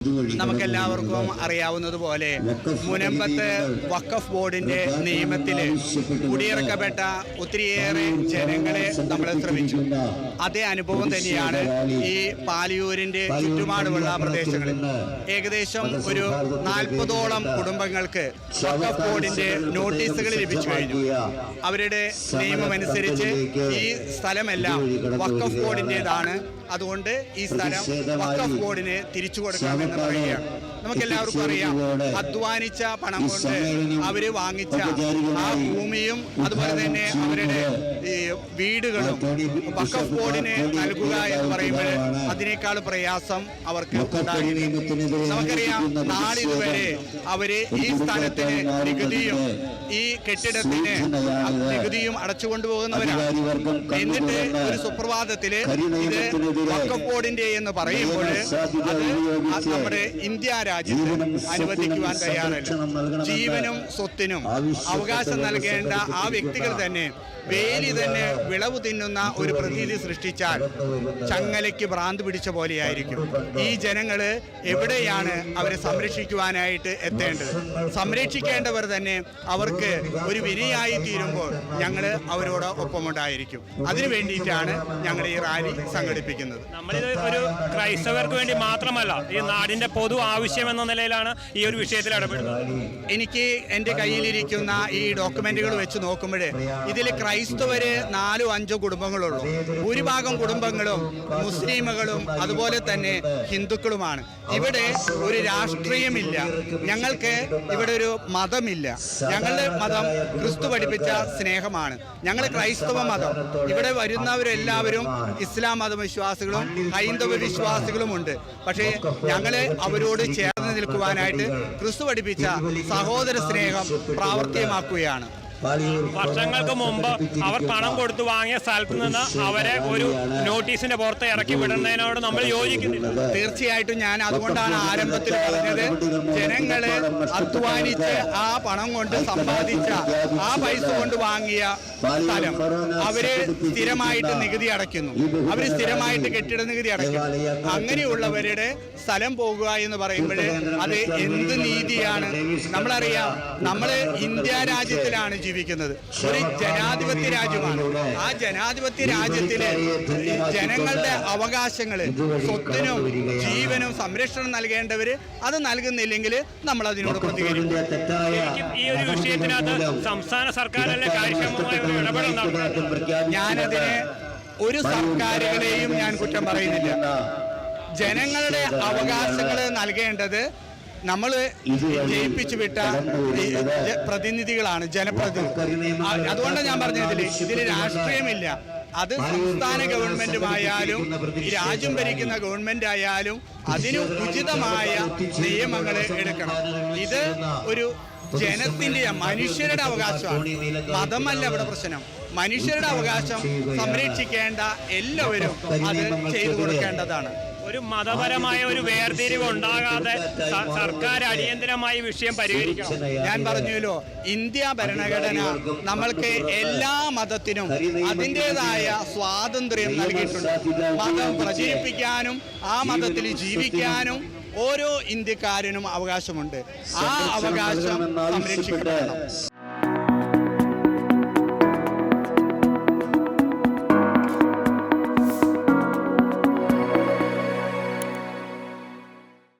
നമുക്കെല്ലാവർക്കും അറിയാവുന്നതുപോലെ മുനമ്പത്ത് വഖഫ് ബോർഡിന്റെ നിയമത്തിൽ കുടിയിറക്കപ്പെട്ട ഒത്തിരിയേറെ ജനങ്ങളെ നമ്മൾ ശ്രമിച്ചു. അതേ അനുഭവം തന്നെയാണ് ഈ പാലിയൂരിന്റെ ചുറ്റുപാടുമുള്ള പ്രദേശങ്ങളിൽ. ഏകദേശം ഒരു 40ഓളം കുടുംബങ്ങൾക്ക് വഖഫ് ബോർഡിന്റെ നോട്ടീസുകൾ ലഭിച്ചു കഴിഞ്ഞു. അവരുടെ നിയമമനുസരിച്ച് ഈ സ്ഥലമെല്ലാം വഖഫ് ബോർഡിൻ്റെതാണ്. അതുകൊണ്ട് ഈ സ്ഥലം വഖഫ് ബോർഡിന് തിരിച്ചു കൊടുക്കാമെന്ന് പറയുകയാണ്. നമുക്കെല്ലാവർക്കും അറിയാം, അധ്വാനിച്ച പണം കൊണ്ട് അവർ വാങ്ങിച്ച ആ ഭൂമിയും അതുപോലെ തന്നെ അവരുടെ ഈ വീടുകളും വഖഫ് ബോർഡിന് നൽകുക എന്ന് പറയുമ്പോൾ അതിനേക്കാൾ പ്രയാസം അവർക്ക് ഉണ്ടായിരുന്നു. നമുക്കറിയാം, നാളിതുവരെ അവര് ഈ സ്ഥലത്തിന് നികുതിയും ഈ കെട്ടിടത്തിന് നികുതിയും അടച്ചുകൊണ്ടുപോകുന്നവരാണ്. എന്നിട്ട് ഒരു സുപ്രഭാതത്തില് ഇത് വഖഫ് ബോർഡിന്റെ എന്ന് പറയുമ്പോൾ അത് നമ്മുടെ ഇന്ത്യ രാജ്യത്ത് അനുവദിക്കുവാൻ തയ്യാറല്ല. ജീവനും സ്വത്തിനും അവകാശം നൽകേണ്ട ആ വ്യക്തികൾ തന്നെ വേലി തന്നെ വിളവ് തിന്നുന്ന ഒരു പ്രതീതി സൃഷ്ടിച്ചാൽ ചങ്ങലയ്ക്ക് ഭ്രാന്ത് പിടിച്ച പോലെയായിരിക്കും. ഈ ജനങ്ങൾ എവിടെയാണ് അവരെ സംരക്ഷിക്കുവാനായിട്ട് എത്തേണ്ടത്? സംരക്ഷിക്കേണ്ടവർ തന്നെ അവർക്ക് ഒരു വിനയായി തീരുമ്പോൾ ഞങ്ങൾ അവരോട് ഒപ്പമുണ്ടായിരിക്കും. അതിനു വേണ്ടിയിട്ടാണ് ഞങ്ങൾ ഈ റാലി സംഘടിപ്പിക്കുന്നത്. നമ്മളിത് ഒരു ക്രൈസ്തവർക്ക് വേണ്ടി മാത്രമല്ല, ഈ നാടിന്റെ പൊതു ആവശ്യം എന്ന നിലയിലാണ് ഈ ഒരു വിഷയത്തിൽ ഇടപെടുന്നത്. എനിക്ക് എൻ്റെ കയ്യിലിരിക്കുന്ന ഈ ഡോക്യുമെന്റുകൾ വെച്ച് നോക്കുമ്പോൾ ഇതിൽ ക്രൈസ്തവര് 4-5 കുടുംബങ്ങളുള്ളൂ. ഭൂരിഭാഗം കുടുംബങ്ങളും മുസ്ലിമുകളും അതുപോലെ തന്നെ ഹിന്ദുക്കളുമാണ്. ഇവിടെ ഒരു രാഷ്ട്രീയമില്ല. ഞങ്ങൾക്ക് ഇവിടെ ഒരു മതമില്ല. ഞങ്ങളുടെ മതം ക്രിസ്തു പഠിപ്പിച്ച സ്നേഹമാണ്. ഞങ്ങൾ ക്രൈസ്തവ മതം. ഇവിടെ വരുന്നവരെല്ലാവരും ഇസ്ലാം മതവിശ്വാസികളും ഹൈന്ദവ വിശ്വാസികളുമുണ്ട്. പക്ഷേ ഞങ്ങൾ അവരോട് ചേർന്ന് നിൽക്കുവാനായിട്ട് ക്രിസ്തു പഠിപ്പിച്ച സഹോദര സ്നേഹം പ്രാവർത്തികമാക്കുകയാണ്. വർഷങ്ങൾക്ക് മുമ്പ് അവർ പണം കൊടുത്തു വാങ്ങിയ സ്ഥലത്ത് നിന്ന് അവരെ ഒരു നോട്ടീസിന്റെ പുറത്ത് ഇറക്കി വിടുന്നതിനോട് നമ്മൾ യോജിക്കുന്നില്ല. തീർച്ചയായിട്ടും ഞാൻ അതുകൊണ്ടാണ് ആരംഭത്തിൽ പറഞ്ഞത്, ജനങ്ങള് അധ്വാനിച്ച് ആ പണം കൊണ്ട് സമ്പാദിച്ച ആ പൈസ കൊണ്ട് വാങ്ങിയ സ്ഥലം അവര് സ്ഥിരമായിട്ട് നികുതി അടയ്ക്കുന്നു. അവര് സ്ഥിരമായിട്ട് കെട്ടിട നികുതി അടയ്ക്കുന്നു. അങ്ങനെയുള്ളവരുടെ സ്ഥലം പോകുക എന്ന് പറയുമ്പോൾ അത് എന്ത് നീതിയാണ്? നമ്മളറിയാം, നമ്മൾ ഇന്ത്യ രാജ്യത്തിലാണ് ജീവിക്കുന്നത്. ഒരു ജനാധിപത്യ രാജ്യമാണ്. ആ ജനാധിപത്യ രാജ്യത്തിലെ ജനങ്ങളുടെ അവകാശങ്ങള്, സ്വത്തിനും ജീവനും സംരക്ഷണം നൽകേണ്ടവര് അത് നൽകുന്നില്ലെങ്കിൽ നമ്മൾ അതിനോട് പ്രതികരിക്കും. ഈ ഒരു വിഷയത്തിനകത്ത് സംസ്ഥാന സർക്കാരിലെ കാര്യക്ഷമമായ ഒരു ഇടപെടൽ ഞാനതിന് ഒരു സർക്കാരുകളെയും ഞാൻ കുറ്റം പറയുന്നില്ല. ജനങ്ങളുടെ അവകാശങ്ങൾ നൽകേണ്ടത് നമ്മൾ ജയിപ്പിച്ചു വിട്ട പ്രതിനിധികളാണ്, ജനപ്രതിനിധി. അതുകൊണ്ടാണ് ഞാൻ പറഞ്ഞതിൽ ഇതിൽ രാഷ്ട്രീയമില്ല. അത് സംസ്ഥാന ഗവൺമെന്റുമായാലും ഈ രാജ്യം ഭരിക്കുന്ന ഗവൺമെന്റ് ആയാലും അതിന് ഉചിതമായ നിയമങ്ങൾ എടുക്കണം. ഇത് ഒരു ജനത്തിന്റെ, മനുഷ്യരുടെ അവകാശമാണ്. മതമല്ല ഇവിടെ പ്രശ്നം. മനുഷ്യരുടെ അവകാശം സംരക്ഷിക്കേണ്ട എല്ലാവരും അത് ചെയ്തു കൊടുക്കേണ്ടതാണ്. ഒരു മതപരമായ ഒരു വേർതിരിവ് ഉണ്ടാകാതെ സർക്കാർ അടിയന്തരമായി വിഷയം പരിഹരിക്കണം. ഞാൻ പറഞ്ഞല്ലോ, ഇന്ത്യ ഭരണഘടന നമ്മൾക്ക് എല്ലാ മതത്തിനും അതിൻ്റെതായ സ്വാതന്ത്ര്യം നൽകിയിട്ടുണ്ട്. മതം പ്രചരിപ്പിക്കാനും ആ മതത്തിൽ ജീവിക്കാനും ഓരോ ഇന്ത്യക്കാരനും അവകാശമുണ്ട്. ആ അവകാശം സംരക്ഷിക്കപ്പെടണം.